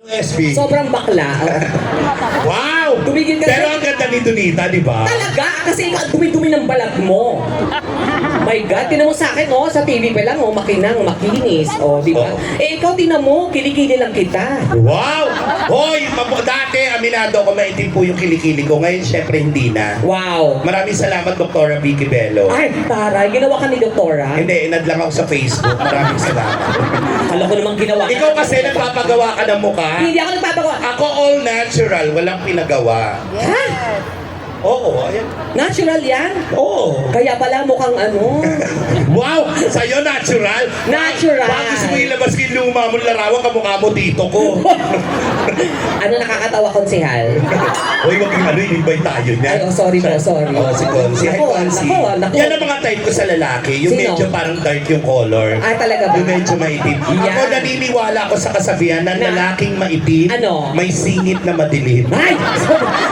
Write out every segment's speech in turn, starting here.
SB. Sobrang bakla. Wow! Tumigil ka Pero na. ang ganda ni Donita, di ba? Talaga? Kasi ikaw, dumi-dumi ng balat mo. My God, tinan mo sa akin, oh, sa TV pa lang, oh, makinang, makinis, oh, di ba? Oo. Eh, ikaw, tinan mo, kilikili lang kita. Wow! Hoy, dati aminado ako maitim po yung kilikili ko. Ngayon, syempre, hindi na. Wow. Maraming salamat, Dr. Vicky Bello. Ay, taray, ginawa ka ni Doktora. Hindi, inad lang ako sa Facebook. Maraming salamat. Kala ko namang ginawa ka. Ikaw kasi nagpapagawa ka ng mukha. Hindi ako nagpapagawa. Ako all natural, walang pinagawa. Ha? Oo, ayan. Natural yan? Oo. Kaya pala mukhang ano. Wow! Sa'yo natural? Natural. Bakit gusto mo ilabas yung luma mo larawan kamukha mo dito ko? Ano nakakatawa, konsehal? Hoy, wag yung invite tayo niya. Ay, oh, sorry po, sorry. Oh, si Consi. Hi, Nako, Consi. nako, nako. Yan ang mga type ko sa lalaki. Yung Sino? medyo parang dark yung color. Ah, talaga ba? Yung medyo maitim. Yan. Ako naniniwala ako sa kasabihan na Na? lalaking maitim, Ano? may singit na madilim. Ay!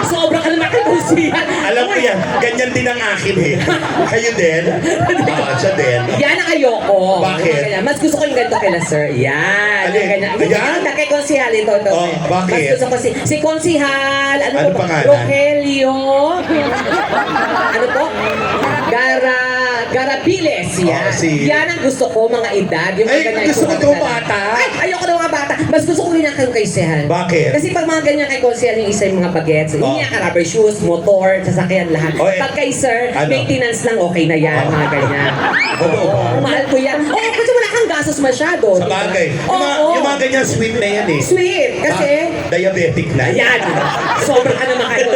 Sobra ka naman konsehal. Alam mo yan, ganyan din ang akin eh. Kayo din? Siya din. Yan ang ayoko. Bakit? Yung ganyan. Mas gusto ko yung ganito kila sir. Yan. Alin? Yung ganyan. Ayan? Yung kay Konsihal ito. Oh, bakit? Mas gusto ko si Konsihal. Ano po? pangalan? Rogelio. Ano po? Garapiles. Yan. Yan ang gusto ko, mga edad. Yung mga Ay, ganyan gusto ko yung itong mga bata. Ay, ayoko ng mga bata. Mas gusto ko ganyan kay Konsihal. Bakit? Kasi pag mga ganyan kay Konsihal, yung isa yung mga bagets. Yung niya, rubber shoes, motor, sasakyan, lahat. Oh, eh. Pag kay sir, Ano? maintenance lang, okay na yan. Mga ganyan. Totoo ba? Mahal ko yan. Oo, kasi wala kang gastos masyado. Sa diba? bagay. Oo. Yung mga ganyan sweet na yan eh. Sweet. Kasi, Diabetic na. ayan. Sobrang ka naman kayo.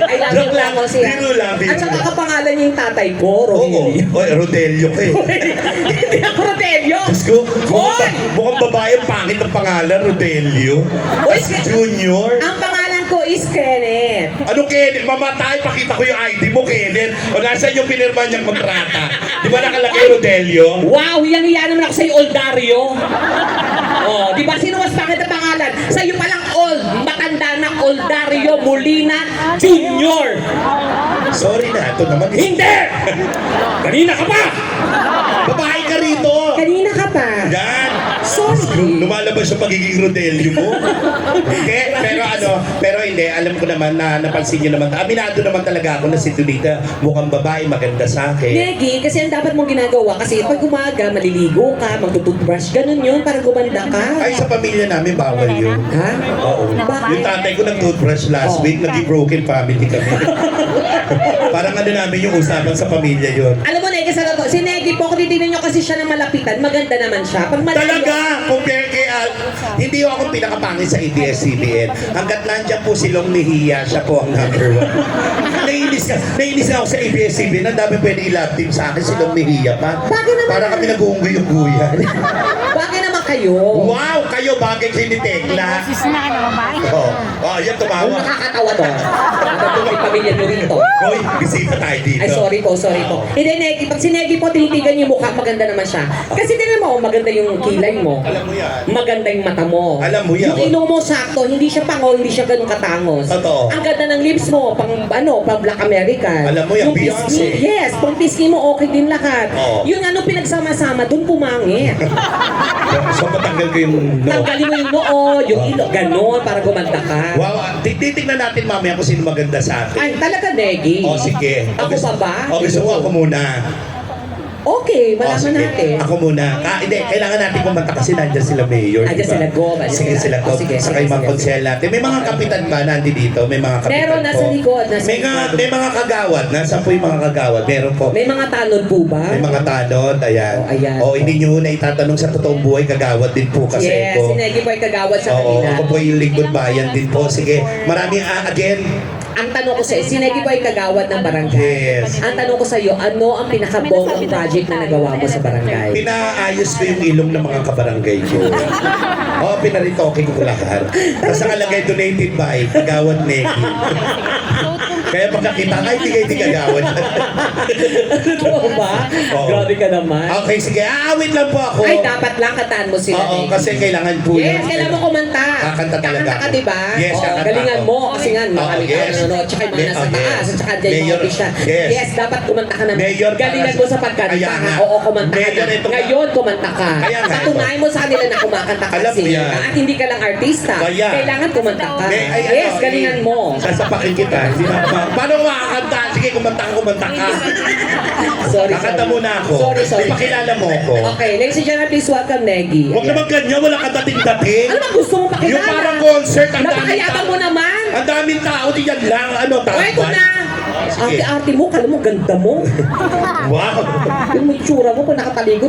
I love you Joke lang. lang siya. Biro lang, biro At saka lang. kapangalan niya yung tatay ko, Oo. Rogelio. Oy, Rodelio ka eh. Hindi ako Rogelio. Diyos ko, Hoy! mukhang babae ang pangit ng pangalan, Rodelio. Hoy, Junior. Ang pangalan ko is Kenneth. Ano Kenneth? Mamatay, pakita ko yung ID mo, Kenneth. O nasaan yung pinirma niyang kontrata? Di ba nakalagay Rodelio? Wow, yan naman ako sa'yo, Oldario. Oh, di ba sino mas pangit ang pangalan? Sa'yo palang old, matanda na Oldario Molina Jr. Sorry na, ito naman. Hindi! Kanina ka pa! Babae ka rito. Kanina ka pa. Yan. Sorry. Lumalabas yung pagiging Rodelio mo. Okay? Pero hindi, alam ko naman na napansin niyo naman. Aminado naman talaga ako na si Donita mukhang babae, maganda sa akin. Negi, kasi ang dapat mong ginagawa kasi pag umaga, maliligo ka, magtututbrush, ganun yun, para gumanda ka. Ay, sa pamilya namin, bawal yun. Ha? Oo. Bakit? Yung tatay ko nag-toothbrush last Oh. week, nag-broken family kami. Parang ano namin yung usapan sa pamilya yun. Alam mo, Negi, sa totoo, si Negi po, kung titignan nyo kasi siya ng malapitan, maganda naman siya. Pag malayo, Talaga! Compare kay hindi ako pinakapangit sa ABS-CBN. Hanggat nandiyan po si Long Mejia, siya po ang number 1. Nainis na ako sa ABS-CBN. Ang dami pwede i-love team sa akin si Long Mejia pa. Bakit naman? Para kami nag-uunggoy-ungguyan. Bakit naman kayo? Wow! Kayo bagay kayo ni Tekla. Oh, yan Ang tumawa. nakakatawa to. Dapat yung may pamilya nyo rito. Hoy, bisita tayo dito. Ay, sorry po. Hindi, Negi, pag si Negi po, tinitigan niyo yung mukha, maganda naman siya. Kasi tingnan mo, maganda yung kilay mo. Alam mo yan. Maganda yung mata mo. Alam mo yan. Yung ilong mo sakto, hindi siya pango, hindi siya ganun katangos. Totoo. Ang ganda ng lips mo, pang Black American. Alam mo yan, Yung Beyonce. pisngi, yes, pang pisngi mo, okay din lahat. Oo. Yung ano pinagsama-sama, dun pumangit. So, matanggal ko yung no. Tanggalin mo yung noo, yung ilong, ganun, para gumanda ka. Wow, titignan natin mamaya kung sino maganda sa akin. Ay, talaga, Negi. O, sige. Ako pa ba? O, gusto mo ako muna. Okay, malaman sige. natin. Ako muna. Hindi, kailangan natin kumanta kasi nandiyan sila mayor. Nandiyan diba? sila Gob, nandiyan Sige sila. sila Gob. Sige, Saka yung mga konsel natin. May mga kapitan ba nandi dito? May mga kapitan Meron, po. nasa likod, nasa likod. May mga kagawad. Nasaan po yung mga kagawad? Meron po. May mga tanod po ba? May mga tanod. Ayan. Oh, ayan. O, hindi nyo na itatanong sa totoong buhay. Kagawad din po kasi Yes, ko. si Negi po ay kagawad sa Oo, kanila. ako po yung lingkod bayan din po. Sige, maraming again. Ang tanong ko sa iyo, si Negi po ay kagawad ng barangay. Yes. Ang tanong ko sa iyo, ano ang pinakabonggang project na nagawa mo sa barangay? Pinaayos ko yung ilong ng mga kabarangay ko. Oo, pinaritoke ko lahat. Tapos nakalagay donated by Kagawad Neki. Kaya pagkakita ka, hindi kagawad. Totoo ba? Oo. Grabe ka naman. Okay, sige. Aawit lang po ako. Ay, dapat lang kataan mo sila. Oo, Negi. kasi kailangan po Yes, kailangan mo kumanta. Kakanta talaga Kakanta ka, ako. diba? Yes, Oo, kakanta galingan ako. mo kasi nga, Oo, marami yes. nanonood, tsaka yung mga nasa taas, at tsaka dyan yung mga pista. Yes, dapat kumanta ka naman. Mayor, Galingan mo sa pagkanta Kaya nga. ha. Oo, kumanta ka Mayor, na. ito nga. Ngayon, kumanta ka. Kaya nga, Patunayan mo sa kanila na kumakanta ka Alam mo singer yan. ka. At hindi ka lang artista. Kaya. Kailangan kumanta ka. Ay, Yes, galingan mo. Sasapakin kita. Hindi na, paano makakanta? Sige, kumanta ka. Sorry, Kakanta sorry. muna ako. Sorry. Ipakilala mo ako. Okay, ladies and gentlemen, please welcome Negi. Huwag naman ganyan, wala ka dating-dating. Ano ba gusto mo pakilala? Yung parang concert, ang daming Napakayabang tao. mo naman. Ang daming tao, diyan lang. Ano, O, ito tambay? na. Sige. Arte-arte mo, kala mo ganda mo. Wow. Yung may tsura mo kung nakatalikod.